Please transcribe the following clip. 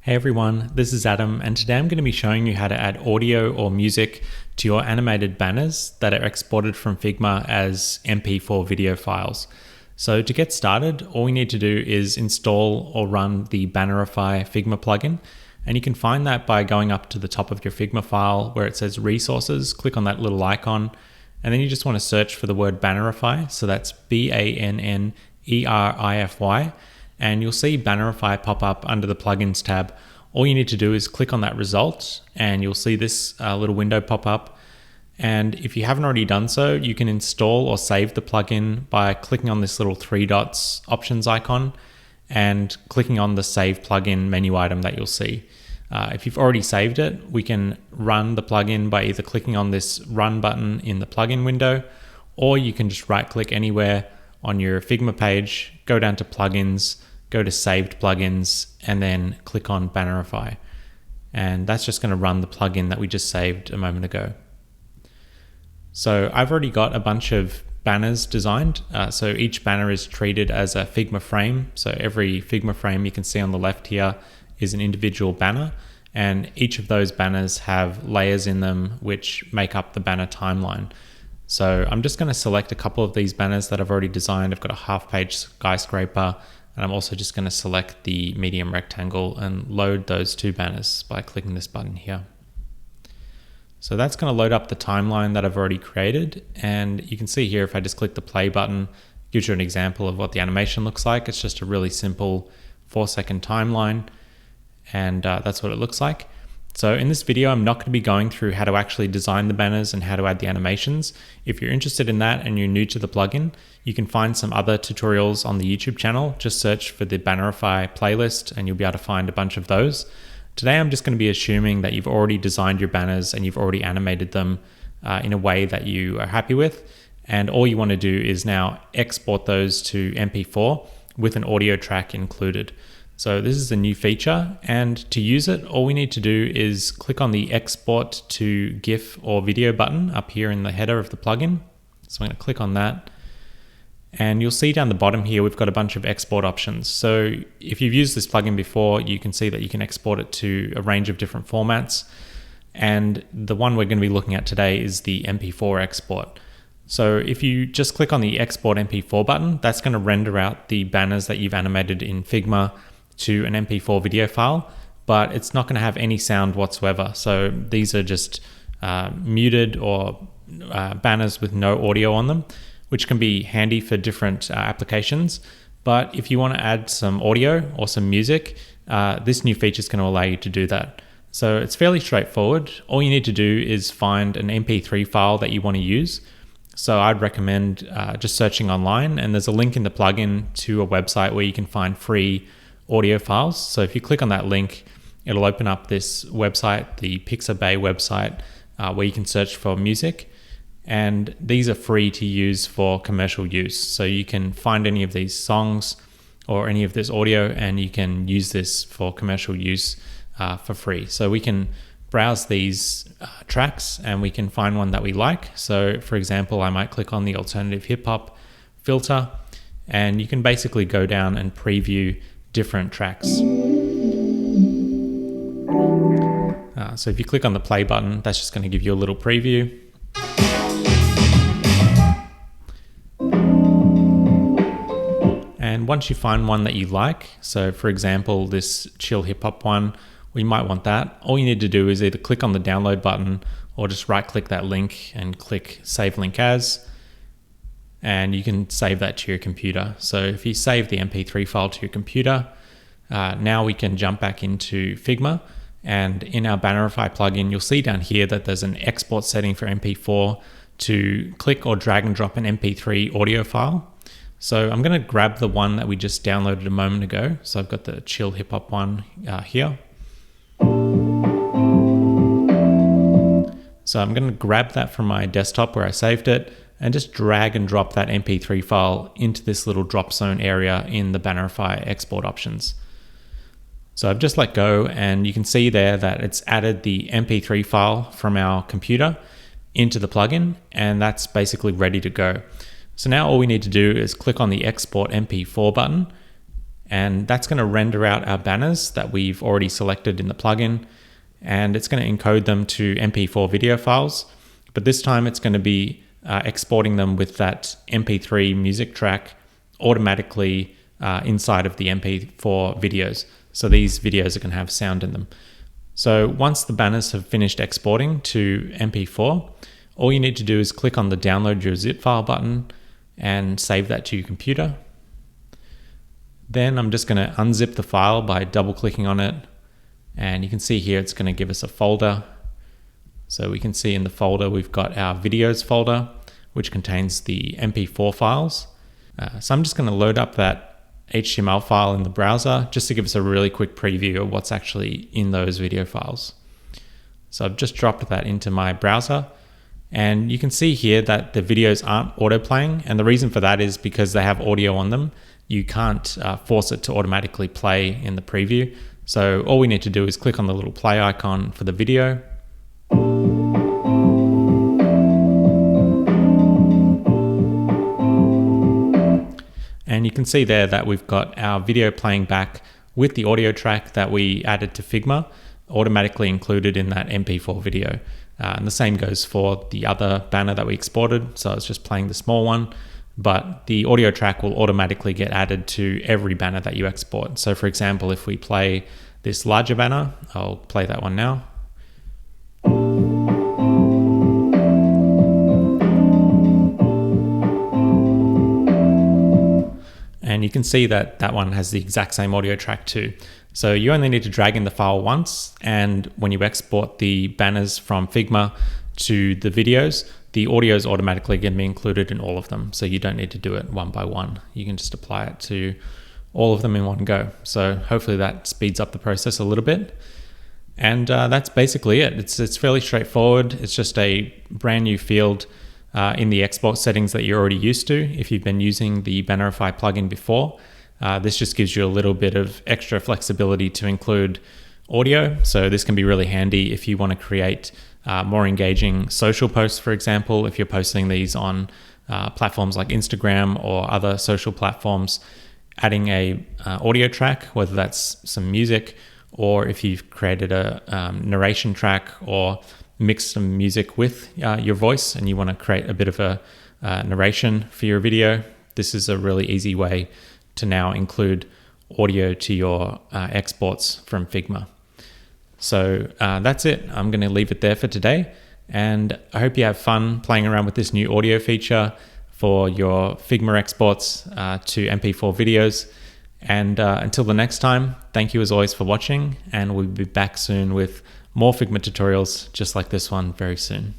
Hey everyone, this is Adam, and today I'm going to be showing you how to add audio or music to your animated banners that are exported from Figma as MP4 video files. So to get started, all we need to do is install or run the Bannerify Figma plugin, and you can find that by going up to the top of your Figma file where it says resources, click on that little icon, and then you just want to search for the word Bannerify, so that's Bannerify, and you'll see Bannerify pop up under the plugins tab. All you need to do is click on that result and you'll see this little window pop up. And if you haven't already done so, you can install or save the plugin by clicking on this little three dots options icon and clicking on the save plugin menu item that you'll see. If you've already saved it, we can run the plugin by either clicking on this run button in the plugin window, or you can just right click anywhere on your Figma page, go down to plugins, go to saved plugins, and then click on Bannerify. And that's just going to run the plugin that we just saved a moment ago. So I've already got a bunch of banners designed. So each banner is treated as a Figma frame. So every Figma frame you can see on the left here is an individual banner. And each of those banners have layers in them which make up the banner timeline. So I'm just going to select a couple of these banners that I've already designed. I've got a half-page skyscraper, and I'm also just going to select the medium rectangle and load those two banners by clicking this button here. So that's going to load up the timeline that I've already created, and you can see here if I just click the play button, it gives you an example of what the animation looks like. It's just a really simple 4-second timeline, and that's what it looks like. So in this video, I'm not going to be going through how to actually design the banners and how to add the animations. If you're interested in that and you're new to the plugin, you can find some other tutorials on the YouTube channel. Just search for the Bannerify playlist and you'll be able to find a bunch of those. Today, I'm just going to be assuming that you've already designed your banners and you've already animated them in a way that you are happy with. And all you want to do is now export those to MP4 with an audio track included. So this is a new feature, and to use it, all we need to do is click on the export to GIF or video button up here in the header of the plugin. So I'm going to click on that, and you'll see down the bottom here we've got a bunch of export options. So if you've used this plugin before, you can see that you can export it to a range of different formats, and the one we're going to be looking at today is the MP4 export. So if you just click on the export MP4 button, that's going to render out the banners that you've animated in Figma to an MP4 video file, but it's not going to have any sound whatsoever. So these are just muted or banners with no audio on them, which can be handy for different applications. But if you want to add some audio or some music, this new feature is going to allow you to do that. So it's fairly straightforward. All you need to do is find an MP3 file that you want to use. So I'd recommend just searching online, and there's a link in the plugin to a website where you can find free audio files. So if you click on that link, it'll open up this website, the Pixabay website, where you can search for music. And these are free to use for commercial use. So you can find any of these songs or any of this audio, and you can use this for commercial use for free. So we can browse these tracks and we can find one that we like. So for example, I might click on the alternative hip hop filter, and you can basically go down and preview different tracks. So if you click on the play button, that's just going to give you a little preview. And once you find one that you like, so for example, this chill hip hop one, we might want that. All you need to do is either click on the download button or just right click that link and click save link as, and you can save that to your computer. So if you save the MP3 file to your computer, now we can jump back into Figma, and in our Bannerify plugin, you'll see down here that there's an export setting for MP4 to click or drag and drop an MP3 audio file. So I'm going to grab the one that we just downloaded a moment ago. So I've got the chill hip hop one here. So I'm going to grab that from my desktop where I saved it and just drag and drop that MP3 file into this little drop zone area in the Bannerify export options. So I've just let go, and you can see there that it's added the MP3 file from our computer into the plugin, and that's basically ready to go. So now all we need to do is click on the export MP4 button, and that's going to render out our banners that we've already selected in the plugin, and it's going to encode them to MP4 video files. But this time it's going to be exporting them with that MP3 music track automatically inside of the MP4 videos. So these videos are going to have sound in them. So once the banners have finished exporting to MP4, all you need to do is click on the download your zip file button and save that to your computer. Then I'm just going to unzip the file by double clicking on it. And you can see here it's going to give us a folder. So we can see in the folder we've got our videos folder, which contains the MP4 files. So I'm just going to load up that HTML file in the browser just to give us a really quick preview of what's actually in those video files. So I've just dropped that into my browser, and you can see here that the videos aren't auto playing, and the reason for that is because they have audio on them. You can't force it to automatically play in the preview. So all we need to do is click on the little play icon for the video. And you can see there that we've got our video playing back with the audio track that we added to Figma automatically included in that MP4 video. And the same goes for the other banner that we exported. So it's just playing the small one, but the audio track will automatically get added to every banner that you export. So for example, if we play this larger banner, I'll play that one now. And you can see that that one has the exact same audio track too. So you only need to drag in the file once, and when you export the banners from Figma to the videos, the audio is automatically going to be included in all of them. So you don't need to do it one by one. You can just apply it to all of them in one go. So hopefully that speeds up the process a little bit. And that's basically it. It's fairly straightforward. It's just a brand new field in the export settings that you're already used to if you've been using the Bannerify plugin before. This just gives you a little bit of extra flexibility to include audio. So this can be really handy if you want to create more engaging social posts, for example, if you're posting these on platforms like Instagram or other social platforms. Adding a audio track, whether that's some music, or if you've created a narration track or mixed some music with your voice and you want to create a bit of a narration for your video, this is a really easy way to now include audio to your exports from Figma. So that's it. I'm going to leave it there for today, and I hope you have fun playing around with this new audio feature for your Figma exports to MP4 videos. And until the next time, thank you as always for watching, and we'll be back soon with more Figma tutorials just like this one very soon.